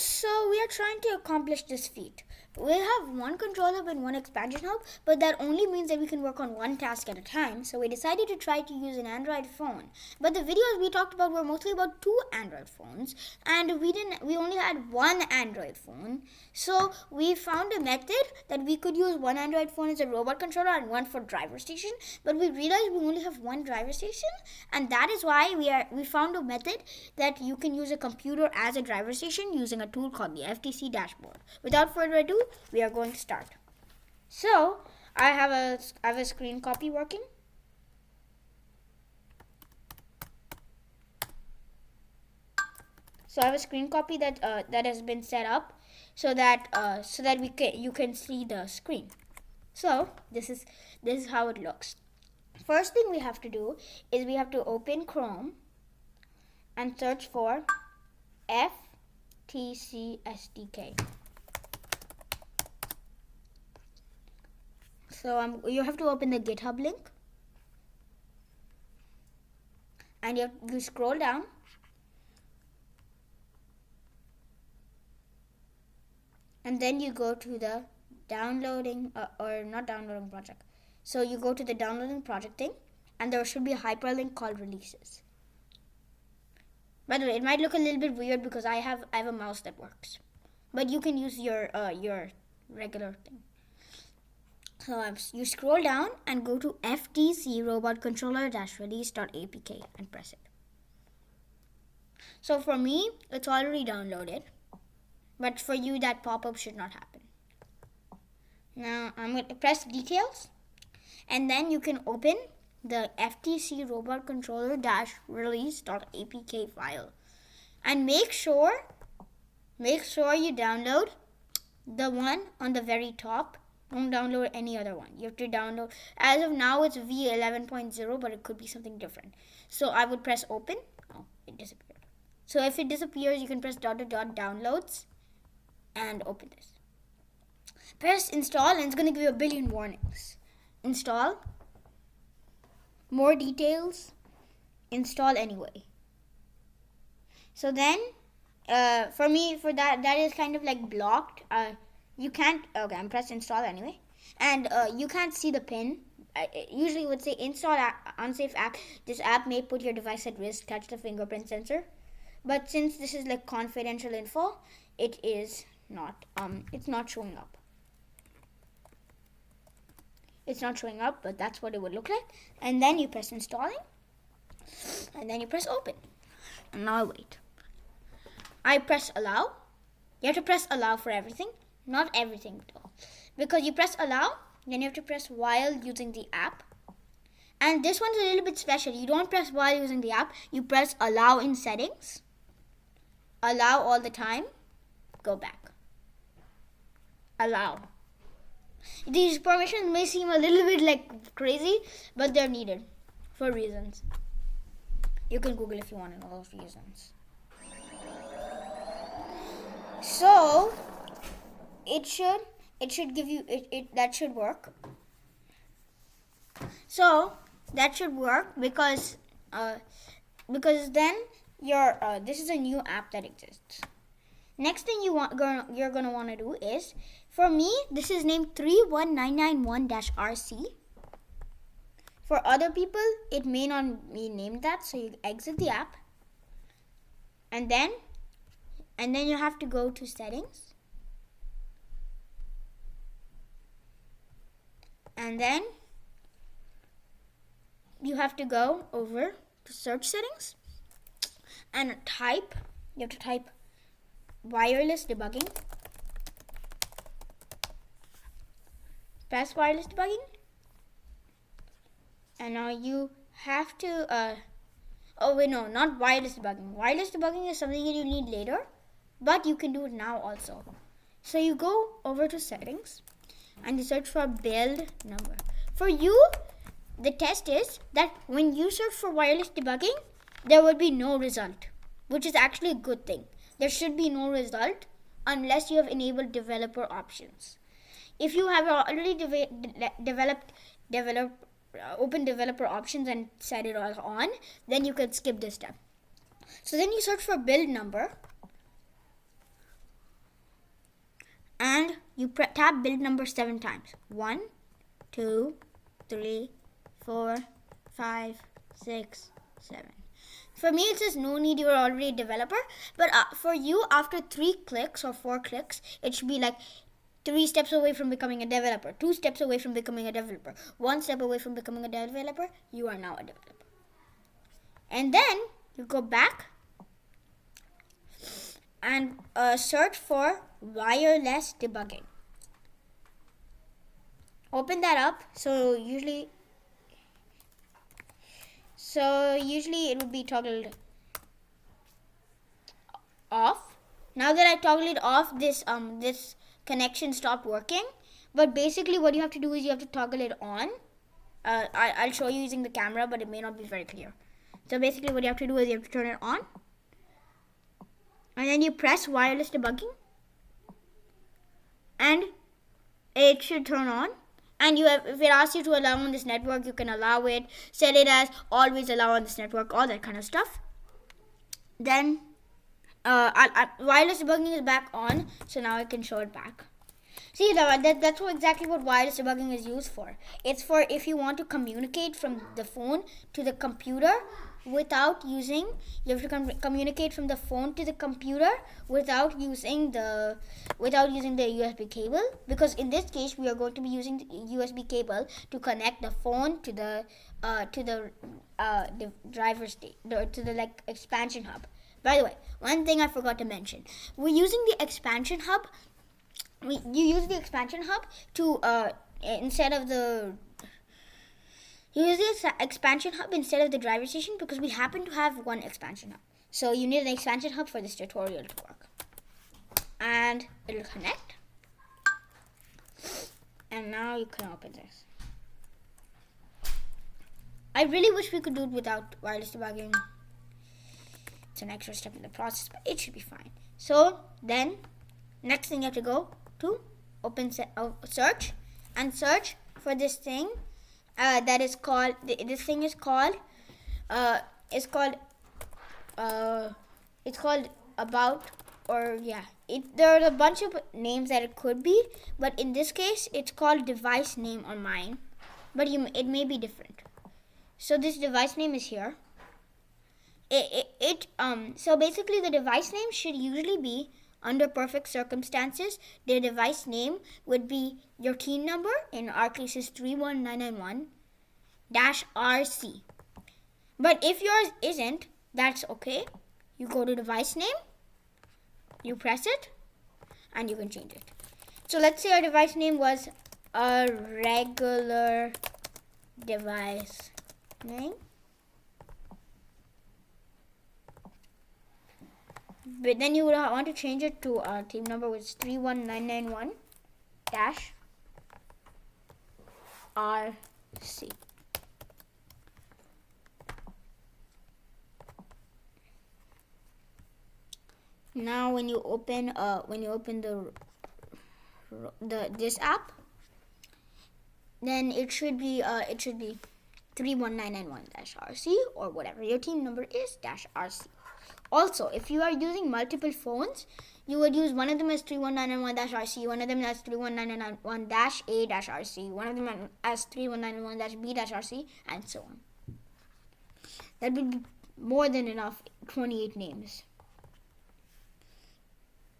So we are trying to accomplish this feat. We have one controller and one expansion hub, but that only means that we can work on one task at a time. So we decided to try to use an Android phone. But the videos we talked about were mostly about 2 Android phones, and we only had one Android phone. So we found a method that we could use one Android phone as a robot controller and one for driver station. But we realized we only have one driver station, and that is why we found a method that you can use a computer as a driver station using a tool called the FTC Dashboard. Without further ado, we are going to start. So I have a screen copy working. So I have a screen copy that has been set up so that you can see the screen. So this is how it looks. First thing we have to do is we have to open Chrome and search for FTC SDK. So you have to open the GitHub link, and you scroll down, and then you go to the downloading or not downloading project. So you go to the downloading project thing, and there should be a hyperlink called releases. By the way, it might look a little bit weird because I have a mouse that works, but you can use your regular thing. So you scroll down and go to FTC robot controller-release.apk and press it. So for me, it's already downloaded, but for you that pop-up should not happen. Now I'm going to press details, and then you can open the FTC robot controller-release.apk file, and make sure you download the one on the very top. Don't download any other one. You have to download, as of now it's v11.0, but it could be something different. So I would press open. Oh, it disappeared. So if it disappears, you can press ... downloads and open this. Press install, and it's going to give you a billion warnings. Install, more details, install anyway. So then for that is kind of like blocked. You can't, okay, I'm pressing install anyway, and you can't see the pin. Usually it would say install unsafe app. This app may put your device at risk, touch the fingerprint sensor. But since this is like confidential info, it is not, it's not showing up. It's not showing up, but that's what it would look like. And then you press installing, and then you press open. And now I wait. I press allow. You have to press allow for everything. Not everything though, because you press allow, then you have to press while using the app, and this one's a little bit special. You don't press while using the app, you press allow in settings, allow all the time, go back, allow. These permissions may seem a little bit like crazy, but they're needed for reasons. You can Google if you want to know those reasons. So it should give you that should work. So that should work because then this is a new app that exists. Next thing you're gonna want to do is, for me this is named 31991-RC. For other people it may not be named that, so you exit the app, and then you have to go to settings. And then you have to go over to search settings and you have to type wireless debugging. Press wireless debugging. And now you have to, not wireless debugging. Wireless debugging is something that you need later, but you can do it now also. So you go over to settings, and you search for build number. For you, the test is that when you search for wireless debugging, there will be no result, which is actually a good thing. There should be no result unless you have enabled developer options. If you have already open developer options and set it all on, then you can skip this step. So then you search for build number, you tap build number 7 times. 1, 2, 3, 4, 5, 6, 7. For me, it says no need, you're already a developer. But for you, after 3 clicks or 4 clicks, it should be like 3 steps away from becoming a developer, 2 steps away from becoming a developer, 1 step away from becoming a developer. You are now a developer. And then you go back and search for wireless debugging. Open that up. So usually it would be toggled off. Now that I toggled it off, this connection stopped working. But basically what you have to do is you have to toggle it on. I'll show you using the camera, but it may not be very clear. So basically what you have to do is you have to turn it on. And then you press wireless debugging. And it should turn on. And if it asks you to allow on this network, you can allow it. Set it as always allow on this network, all that kind of stuff. Then wireless debugging is back on, so now I can show it back. See, that's exactly what wireless debugging is used for. It's for if you want to communicate from the phone to the computer without using, you have to communicate from the phone to the computer without using the USB cable, because in this case we are going to be using the USB cable to connect the phone to the driver's to the like expansion hub. By the way, one thing I forgot to mention, we're using the expansion hub. You use the expansion hub to use the expansion hub instead of the driver station, because we happen to have one expansion hub. So you need an expansion hub for this tutorial to work. And it'll connect. And now you can open this. I really wish we could do it without wireless debugging. It's an extra step in the process, but it should be fine. So then, next thing you have to go to search and search for this thing that is called. This thing is called. It's called about, or yeah. There are a bunch of names that it could be, but in this case, it's called device name on mine. But it may be different. So this device name is here. So basically the device name should usually be, under perfect circumstances, the device name would be your team number, in our case is 31991-RC. But if yours isn't, that's okay. You go to device name, you press it, and you can change it. So let's say our device name was a regular device name. But then you would want to change it to our team number, which is 31991-RC. Now, when you open this app, then it should be 31991-RC, or whatever your team number is -RC. Also, if you are using multiple phones, you would use one of them as 31991-RC, one of them as 31991-A-RC, one of them as 31991-B-RC, and so on. That would be more than enough, 28 names.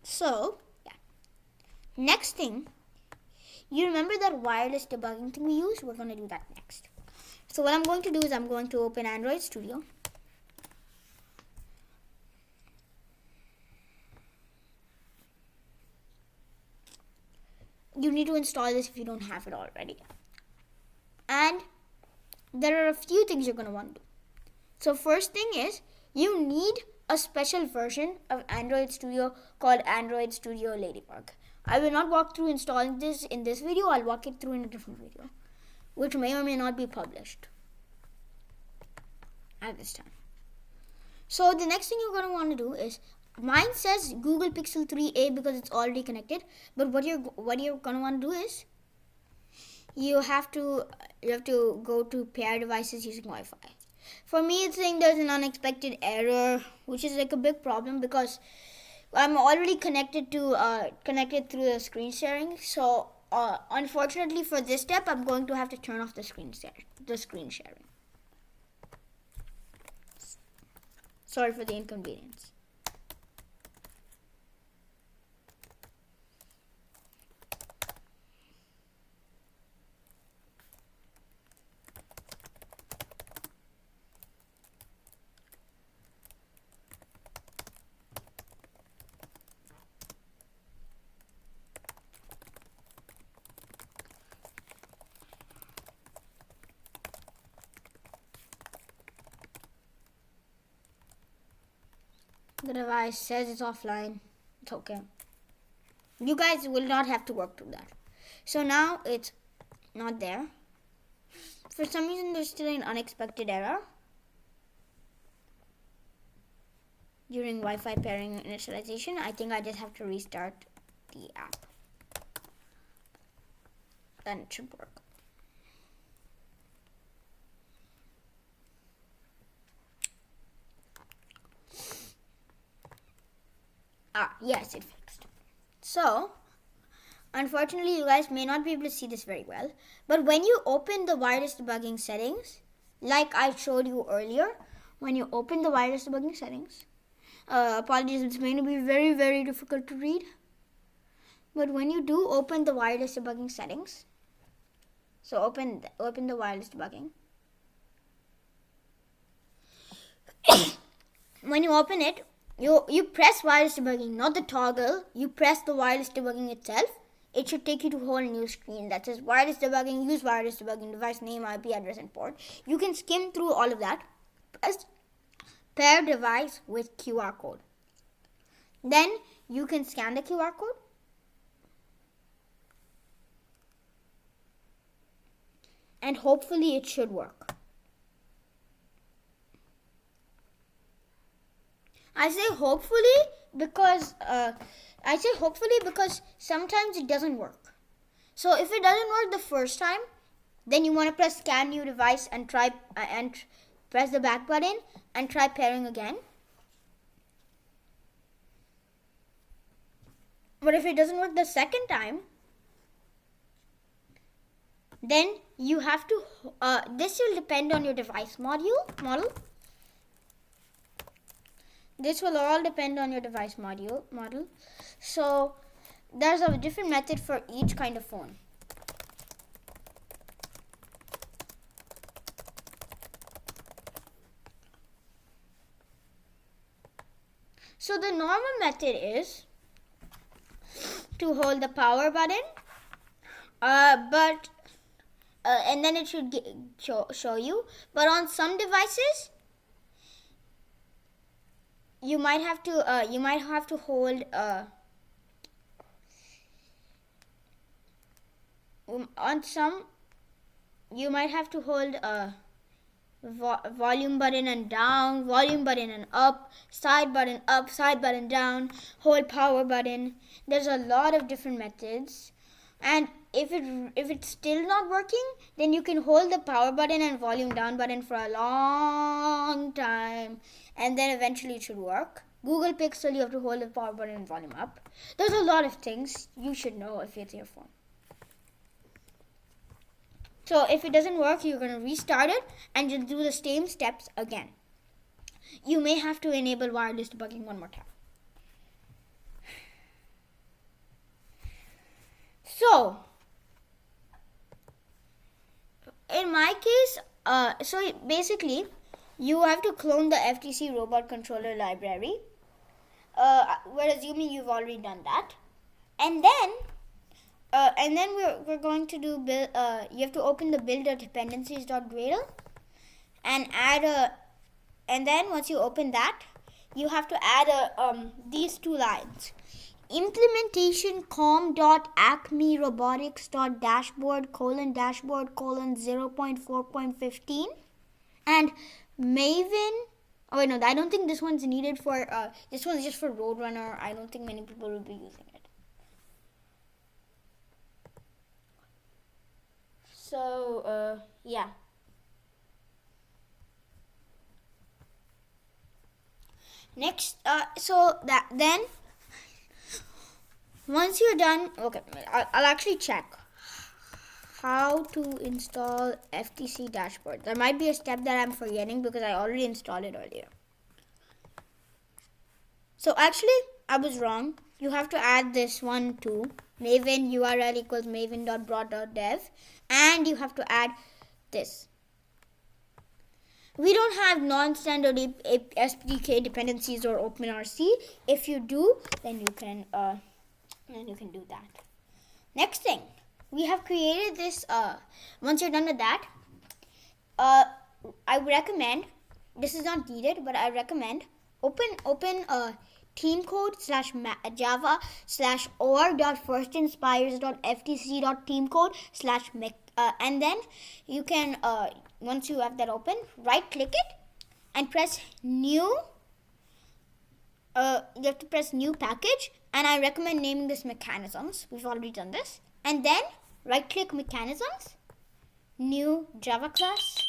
So, yeah. Next thing, you remember that wireless debugging thing we used? We're going to do that next. So what I'm going to do is I'm going to open Android Studio. You need to install this if you don't have it already. And there are a few things you're going to want to do. So first thing is, you need a special version of Android Studio called Android Studio Ladybug. I will not walk through installing this in this video. I'll walk it through in a different video, which may or may not be published at this time. So the next thing you're going to want to do is, mine says Google Pixel 3a because it's already connected. But what you're going to want to do is, you have to go to pair devices using Wi-Fi. For me, it's saying there's an unexpected error, which is like a big problem, because I'm already connected through the screen sharing. So unfortunately for this step, I'm going to have to turn off the screen sharing. Sorry for the inconvenience. The device says it's offline. It's okay. You guys will not have to work through that. So now it's not there. For some reason, there's still an unexpected error during Wi-Fi pairing initialization. I think I just have to restart the app. Then it should work. Yes, it fixed. So, unfortunately, you guys may not be able to see this very well. But when you open the wireless debugging settings, like I showed you earlier, when you open the wireless debugging settings, apologies, it's going to be very, very difficult to read. But when you do open the wireless debugging settings, so open the wireless debugging. When you open it, you press wireless debugging, not the toggle. You press the wireless debugging itself. It should take you to a whole new screen that says wireless debugging, use wireless debugging, device name, IP address, and port. You can skim through all of that. Press pair device with QR code. Then you can scan the QR code. And hopefully it should work. I say hopefully because sometimes it doesn't work. So if it doesn't work the first time, then you want to press scan new device and try and press the back button and try pairing again. But if it doesn't work the second time, then you have to this will depend on your device model. This will all depend on your device model. So there's a different method for each kind of phone. So the normal method is to hold the power button, and then it should show you. But on some devices, you might have to hold on some. You might have to hold volume button and down, volume button and up, side button down, hold power button. There's a lot of different methods, and if it's still not working, then you can hold the power button and volume down button for a long time, and then eventually it should work. Google Pixel, you have to hold the power button and volume up. There's a lot of things you should know if it's your phone. So if it doesn't work, you're going to restart it and just do the same steps again. You may have to enable wireless debugging one more time. So, in my case, so basically, you have to clone the FTC robot controller library. We're assuming you've already done that. And then we're going to do build. You have to open the builder-dependencies.gradle and and then once you open that, you have to add these two lines: implementation com.acmerobotics.dashboard:0.4.15 and Maven. Oh wait, no, I don't think this one's needed for. This one's just for Roadrunner. I don't think many people will be using it. So yeah. Next, so that then Once you're done, okay, I'll actually check how to install FTC Dashboard. There might be a step that I'm forgetting because I already installed it earlier. So actually, I was wrong. You have to add this one too. Maven URL equals maven.broad.dev, and you have to add this. We don't have non-standard SDK dependencies or OpenRC. If you do, then you can do that. Next thing, we have created this. Once you're done with that, I recommend. This is not needed, but I recommend open team code /java /or.firstinspires.ftc.teamcode/ and then you can once you have that open, right click it and press new. You have to press new package, and I recommend naming this mechanisms. We've already done this. And then right click mechanisms, new Java class,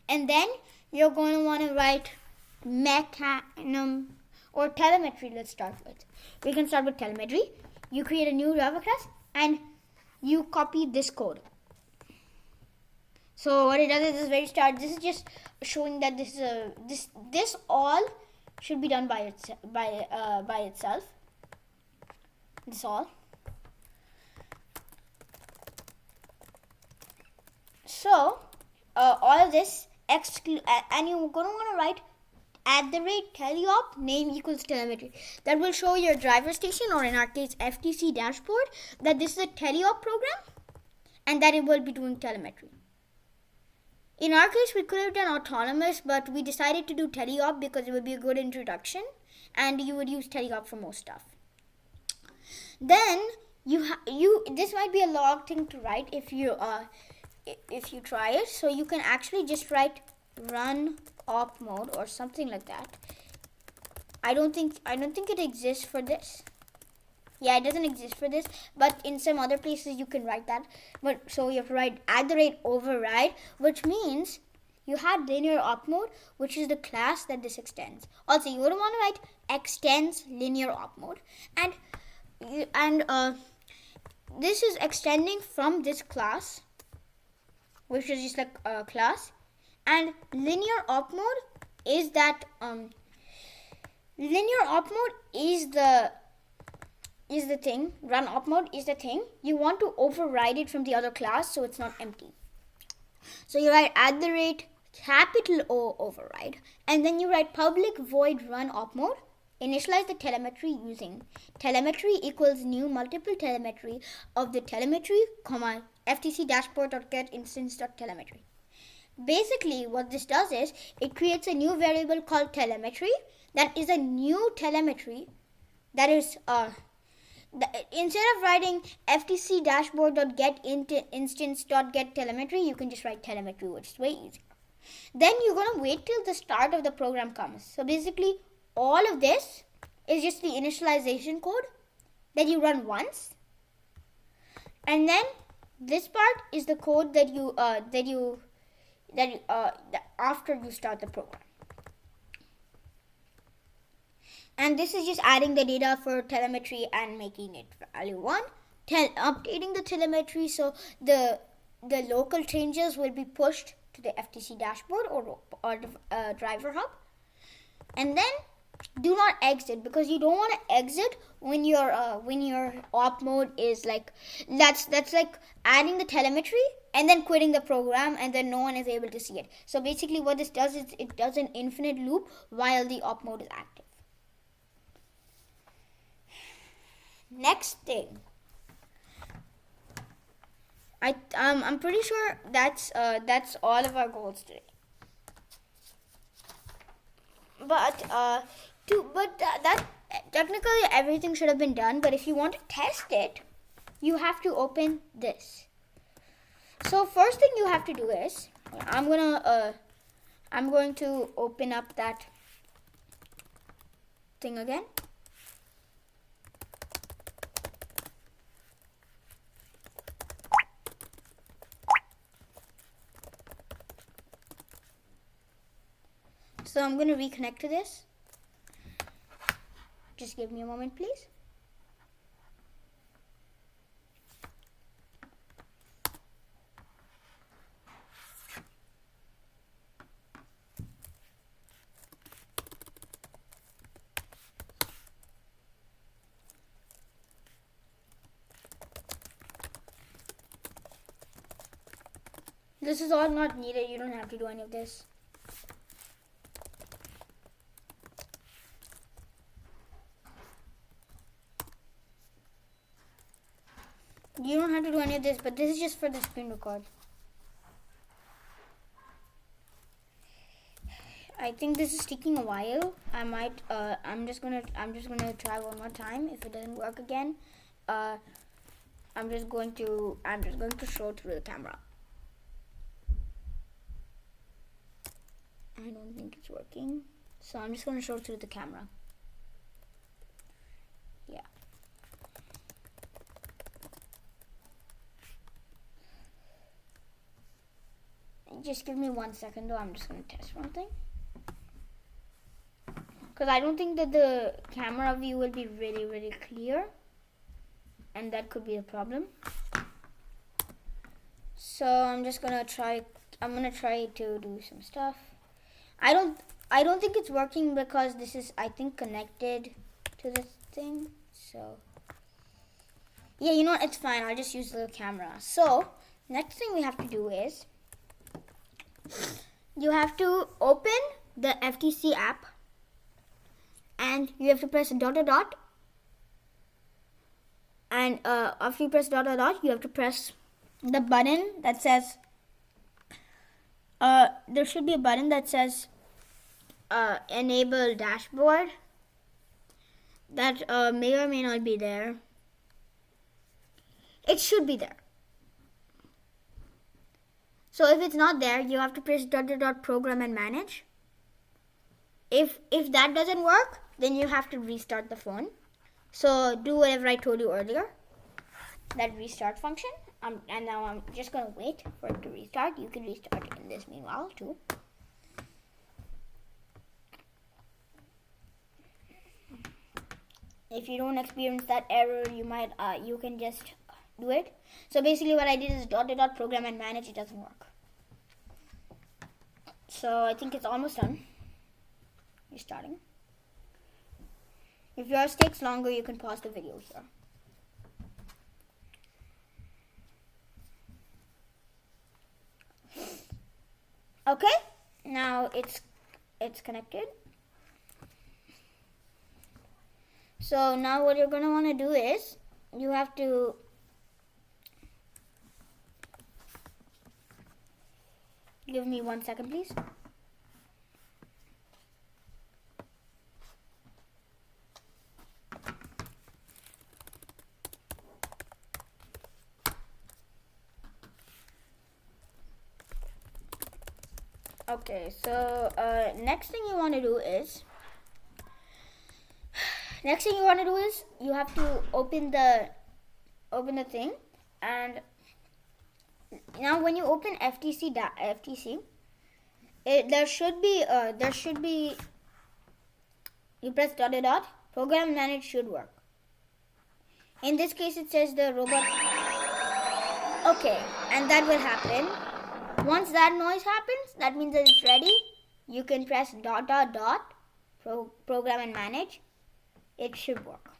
and then you're going to want to write mechanism or telemetry. Let's start with. We can start with telemetry. You create a new Java class and you copy this code. So what it does is this very start. This is just showing that this all should be done by itself. This all. So all of this and you're going to want to write @teleop name equals telemetry. That will show your driver station, or in our case FTC dashboard, that this is a teleop program and that it will be doing telemetry. In our case, we could have done autonomous, but we decided to do teleop because it would be a good introduction and you would use teleop for most stuff. Then this might be a long thing to write if you try it. So you can actually just write run op mode or something like that. I don't think it exists for this. Yeah, it doesn't exist for this, but in some other places you can write that. But so you have to write @override, which means you had linear op mode, which is the class that this extends. Also, you would want to write extends linear op mode, and this is extending from this class, which is just like a class, and linear op mode is that linear op mode is the thing. Run op mode is the thing. You want to override it from the other class so it's not empty. So you write @O override, and then you write public void run op mode. Initialize the telemetry using telemetry equals new multiple telemetry of the telemetry, FTC dashboard.get instance.telemetry. Basically, what this does is it creates a new variable called telemetry that is a new telemetry that is instead of writing FTC dashboard.get instance.get telemetry, you can just write telemetry, which is way easier. Then you're going to wait till the start of the program comes. So basically, all of this is just the initialization code that you run once, and then this part is the code that after you start the program. And this is just adding the data for telemetry and making it value 1. Updating the telemetry so the local changes will be pushed to the FTC dashboard or driver hub. And then do not exit, because you don't want to exit when your op mode is like that's like adding the telemetry and then quitting the program, and then no one is able to see it. So basically what this does is it does an infinite loop while the op mode is active. Next thing, I'm pretty sure that's all of our goals today. But that technically everything should have been done. But if you want to test it, you have to open this. So first thing you have to do is I'm going to open up that thing again. So I'm going to reconnect to this. Just give me a moment, please. This is all not needed. You don't have to do any of this. You don't have to do any of this, but this is just for the screen record. I think this is taking a while. I'm just gonna try one more time. If it doesn't work again, I'm just going to show it through the camera. I don't think it's working, so I'm just gonna show it through the camera. Yeah. Just give me 1 second though. I'm just gonna test one thing. Because I don't think that the camera view will be really, really clear. And that could be a problem. So I'm just gonna try to do some stuff. I don't think it's working because this is, I think, connected to this thing. So yeah, you know what, it's fine. I'll just use the camera. So next thing we have to do is you have to open the FTC app and you have to press dot dot dot, and after you press dot dot dot, you have to press the button that says there should be a button that says enable dashboard. That may or may not be there. It should be there. So if it's not there, you have to press dot dot dot program and manage. If that doesn't work, then you have to restart the phone. So do whatever I told you earlier, that restart function. And now I'm just gonna wait for it to restart. You can restart in this meanwhile too. If you don't experience that error, you can just do it. So basically what I did is dot dot dot program and manage. It doesn't work. So I think it's almost done. Restarting. If yours takes longer, you can pause the video here. Okay, now it's connected. So now what you're going to want to do is you have to give me 1 second, please. Okay, so next thing you want to do is you have to open the thing, and now when you open FTC, there should be you press dot dot dot, program manage should work. In this case, it says the robot. Okay, and that will happen. Once that noise happens, that means that it's ready. You can press dot dot dot, program and manage. It should work.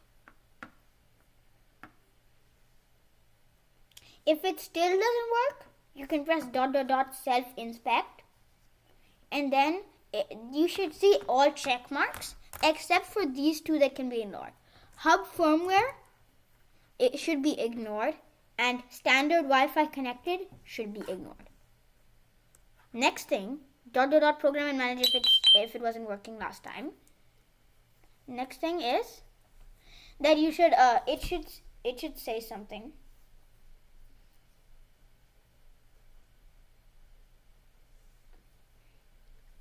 If it still doesn't work, you can press dot dot dot self inspect, and then you should see all check marks except for these two that can be ignored. Hub firmware, it should be ignored, and standard Wi-Fi connected should be ignored. Next thing, dot dot dot program and manage if it wasn't working last time. Next thing is that you should it should say something.